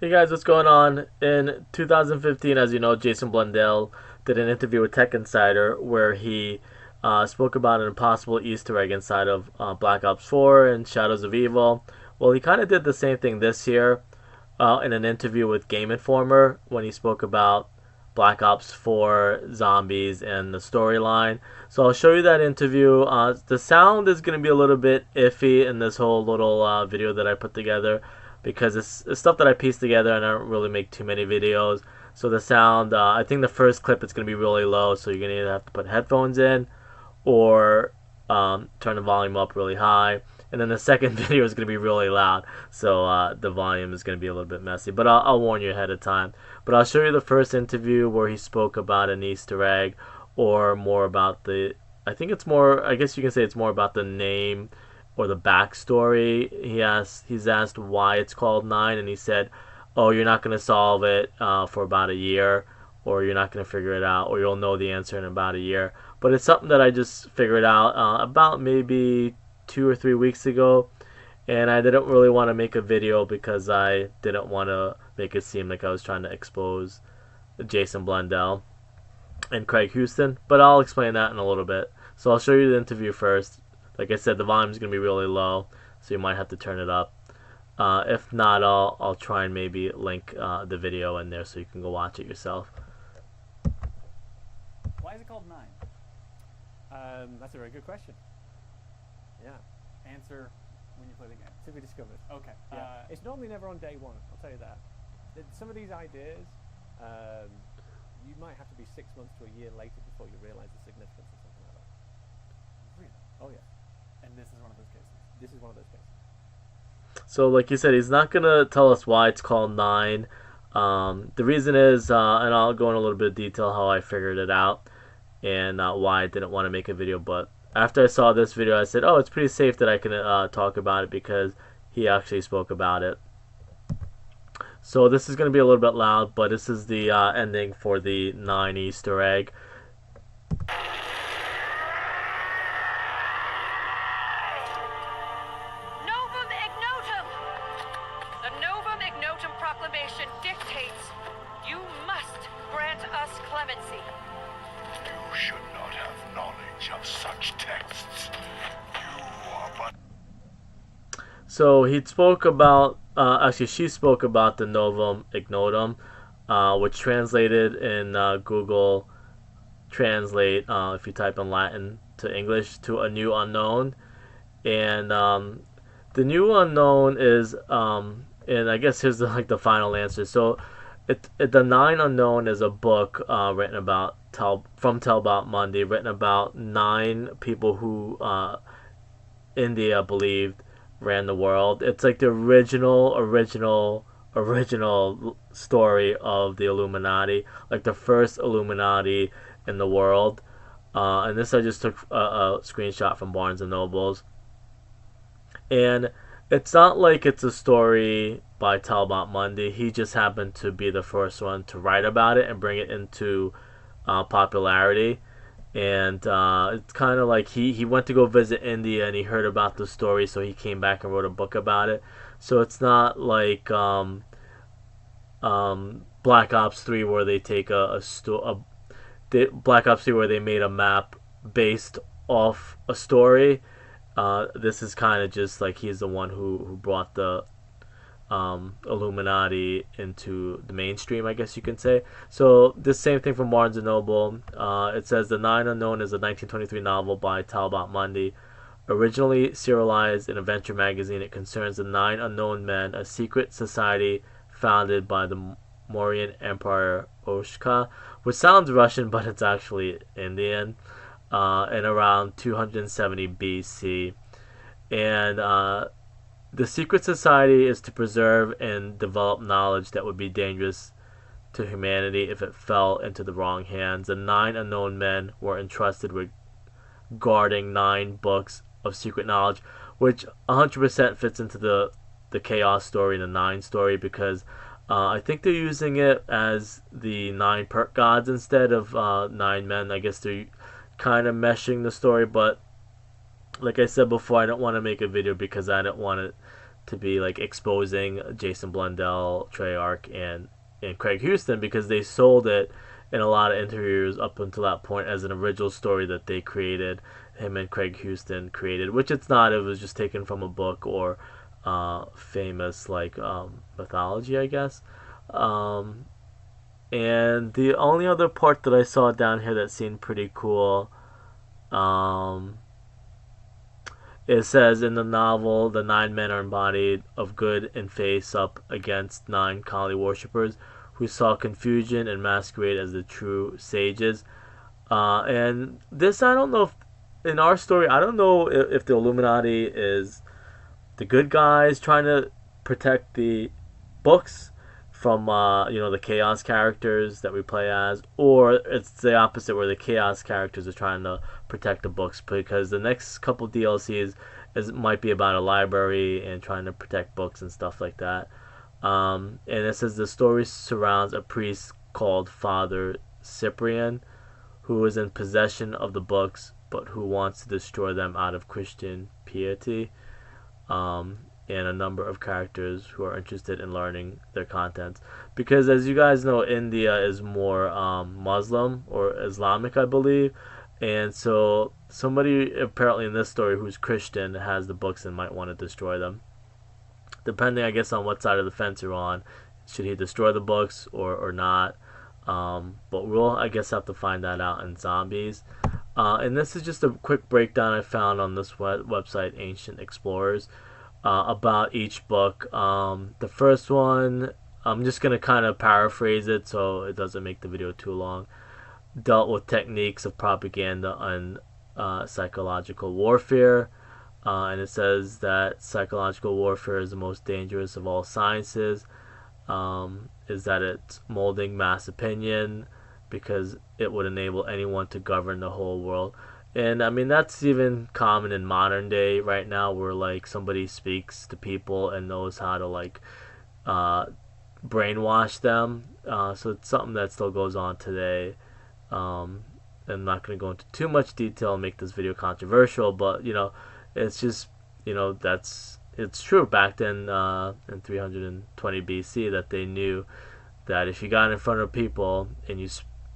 Hey guys, what's going on? In 2015, as you know, Jason Blundell did an interview with Tech Insider where he spoke about an impossible Easter egg inside of Black Ops 4 and Shadows of Evil. Well, he kind of did the same thing this year in an interview with Game Informer when he spoke about Black Ops 4 zombies and the storyline. So I'll show you that interview. The sound is going to be a little bit iffy in this whole little video that I put together because it's stuff that I pieced together and I don't really make too many videos. So the sound, I think the first clip is going to be really low, so you're going to either have to put headphones in or turn the volume up really high. And then the second video is going to be really loud, so the volume is going to be a little bit messy. But I'll warn you ahead of time. But I'll show you the first interview where he spoke about an Easter egg, or more about the. I think it's more. I guess you can say it's more about the name or the backstory. He's asked why it's called Nine, and he said, "Oh, you're not going to solve it for about a year, or you're not going to figure it out, or you'll know the answer in about a year." But it's something that I just figured out about maybe 2 or 3 weeks ago, and I didn't really want to make a video because I didn't want to make it seem like I was trying to expose Jason Blundell and Craig Houston, but I'll explain that in a little bit. So I'll show you the interview first. Like I said, the volume is going to be really low, so you might have to turn it up. If not, I'll try and maybe link the video in there so you can go watch it yourself. Why is it called Nine? That's a very good question. Yeah. Answer when you play the game. To be discovered. Okay. Yeah. It's normally never on day one, I'll tell you that. Some of these ideas, you might have to be 6 months to a year later before you realise the significance of something like that. Really? Oh yeah. And this is one of those cases. This is one of those cases. So, like you said, he's not gonna tell us why it's called Nine. The reason is, and I'll go in a little bit of detail how I figured it out and why I didn't want to make a video. But after I saw this video, I said, "Oh, it's pretty safe that I can talk about it because he actually spoke about it." So this is going to be a little bit loud, but this is the ending for the Nine Easter egg. Novum ignotum! The Novum ignotum proclamation dictates you must grant us clemency. You should not have knowledge of such texts. You are but... So he spoke about, actually she spoke about the Novum ignotum, which translated in Google Translate, if you type in Latin to English, to a new unknown. And the new unknown is, and I guess here's the final answer. So the Nine Unknown is a book written about from Talbot Mundy, written about 9 people who India believed ran the world. It's like the original story of the Illuminati, like the first Illuminati in the world. And this I just took a screenshot from Barnes and Nobles. And it's not like it's a story by Talbot Mundy. He just happened to be the first one to write about it and bring it into popularity. And it's kind of like he went to go visit India and he heard about the story, so he came back and wrote a book about it. So it's not like Black Ops 3 where they take Black Ops 3 where they made a map based off a story. This is kind of just like he's the one who brought the Illuminati into the mainstream, I guess you can say. So this same thing from Barnes and Noble. It says The Nine Unknown is a 1923 novel by Talbot Mundy. Originally serialized in Adventure magazine, it concerns the 9 unknown men, a secret society founded by the Mauryan Emperor Oshka, which sounds Russian, but it's actually Indian, in around 270 BC. And the secret society is to preserve and develop knowledge that would be dangerous to humanity if it fell into the wrong hands. The 9 unknown men were entrusted with guarding 9 books of secret knowledge, which 100% fits into the Chaos story and the 9 story, because I think they're using it as the 9 perk gods instead of 9 men. I guess they're kind of meshing the story, but like I said before, I don't want to make a video because I don't want it to be like exposing Jason Blundell, Treyarch, and Craig Houston, because they sold it in a lot of interviews up until that point as an original story that they created, him and Craig Houston created, which it's not. It was just taken from a book or famous like mythology, I guess. Um, and the only other part that I saw down here that seemed pretty cool, um, it says in the novel, the 9 men are embodied of good and face up against 9 Kali worshippers who saw confusion and masquerade as the true sages. And this, I don't know if, in our story, I don't know if the Illuminati is the good guys trying to protect the books from the chaos characters that we play as, or it's the opposite where the chaos characters are trying to protect the books, because the next couple DLCs might be about a library and trying to protect books and stuff like that. And it says the story surrounds a priest called Father Cyprian, who is in possession of the books but who wants to destroy them out of Christian piety. And a number of characters who are interested in learning their contents. Because as you guys know, India is more Muslim or Islamic, I believe. And so somebody apparently in this story who's Christian has the books and might want to destroy them. Depending, I guess, on what side of the fence you're on. Should he destroy the books or not? But we'll, I guess, have to find that out in Zombies. And this is just a quick breakdown I found on this website, Ancient Explorers, about each book. The first one, I'm just going to kind of paraphrase it so it doesn't make the video too long, dealt with techniques of propaganda and psychological warfare. And it says that psychological warfare is the most dangerous of all sciences, is that it's molding mass opinion because it would enable anyone to govern the whole world. And I mean, that's even common in modern day right now, where like somebody speaks to people and knows how to like brainwash them. So it's something that still goes on today. I'm not going to go into too much detail and make this video controversial, but it's just, it's true. Back then in 320 BC, that they knew that if you got in front of people and you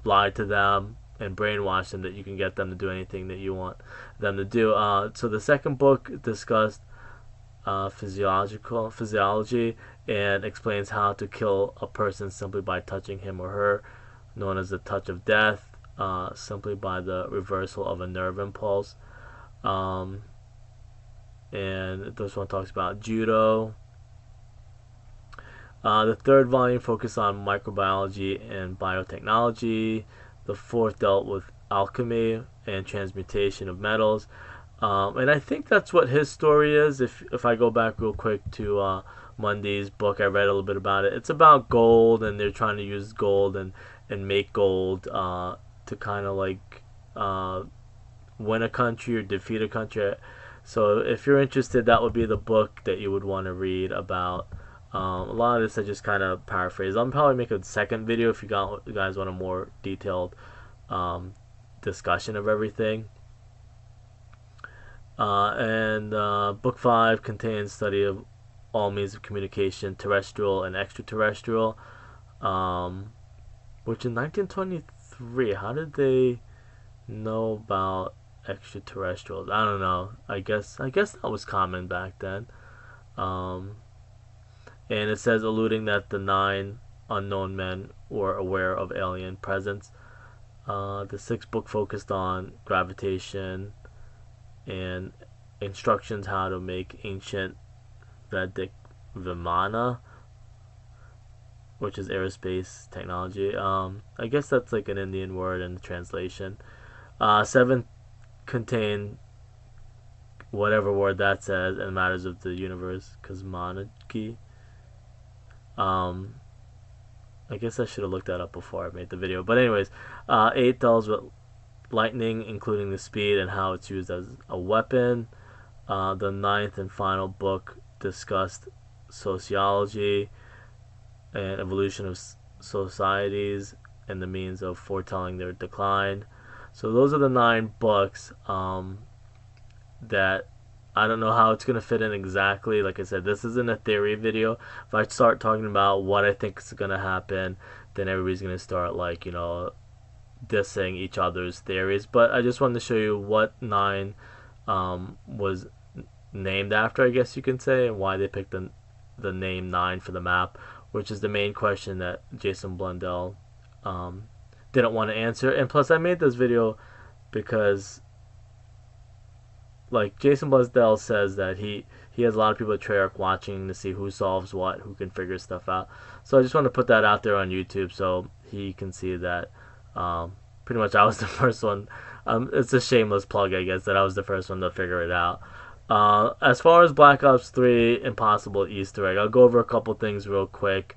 lied to them and brainwash them, that you can get them to do anything that you want them to do. So the second book discussed physiology and explains how to kill a person simply by touching him or her, known as the touch of death, simply by the reversal of a nerve impulse. And this one talks about judo. The third volume focused on microbiology and biotechnology. The fourth dealt with alchemy and transmutation of metals. And I think that's what his story is. If I go back real quick to Mundy's book, I read a little bit about it. It's about gold, and they're trying to use gold and make gold to kind of like win a country or defeat a country. So if you're interested, that would be the book that you would want to read about. A lot of this I just kind of paraphrase. I'll probably make a second video if you guys want a more detailed discussion of everything. And book 5 contains study of all means of communication, terrestrial and extraterrestrial. Which in 1923, how did they know about extraterrestrials? I don't know. I guess that was common back then. And it says, alluding that the 9 unknown men were aware of alien presence. The 6th book focused on gravitation and instructions how to make ancient Vedic Vimana, which is aerospace technology. I guess that's like an Indian word in the translation. 7th contained whatever word that says in matters of the universe, cosmology. I guess I should have looked that up before I made the video. But anyways, 8 deals with lightning, including the speed and how it's used as a weapon. The 9th and final book discussed sociology and evolution of societies and the means of foretelling their decline. So those are the 9 books that I don't know how it's gonna fit in exactly. Like I said, this isn't a theory video. If I start talking about what I think is gonna happen, then everybody's gonna start like, you know, dissing each other's theories. But I just wanted to show you what 9 was named after, I guess you can say, and why they picked the name 9 for the map, which is the main question that Jason Blundell didn't want to answer. And plus, I made this video because, like, Jason Blundell says that he has a lot of people at Treyarch watching to see who solves what, who can figure stuff out. So I just want to put that out there on YouTube so he can see that pretty much I was the first one. It's a shameless plug, I guess, that I was the first one to figure it out. As far as Black Ops 3 Impossible Easter egg, I'll go over a couple things real quick.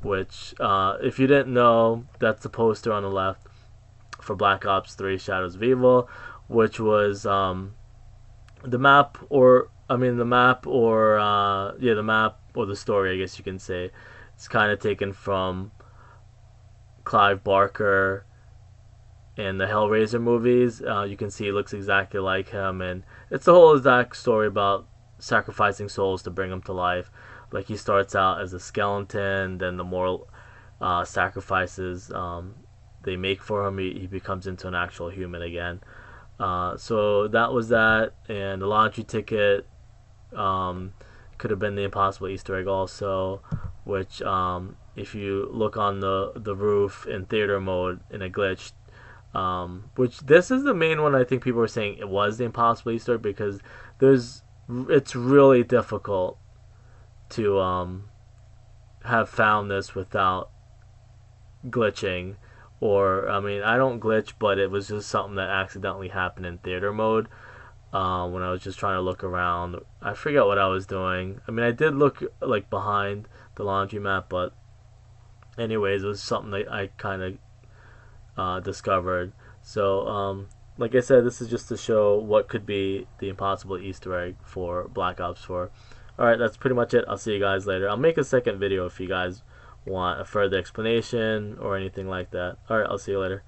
Which, if you didn't know, that's the poster on the left for Black Ops 3 Shadows of Evil, which was the map, or the map or the story, I guess you can say. It's kind of taken from Clive Barker in the Hellraiser movies. You can see it looks exactly like him, and it's the whole exact story about sacrificing souls to bring them to life. Like, he starts out as a skeleton, then the more sacrifices they make for him, he becomes into an actual human again. So that was that, and the lottery ticket could have been the Impossible Easter egg also, which if you look on the roof in theater mode in a glitch, which this is the main one I think people are saying it was the Impossible Easter egg, because it's really difficult to have found this without glitching. Or, I don't glitch, but it was just something that accidentally happened in theater mode when I was just trying to look around. I forget what I was doing. I did look like behind the laundromat, but anyways, it was something that I kind of discovered. So, like I said, this is just to show what could be the Impossible Easter egg for Black Ops 4. Alright, that's pretty much it. I'll see you guys later. I'll make a second video if you guys want a further explanation or anything like that. Alright, I'll see you later.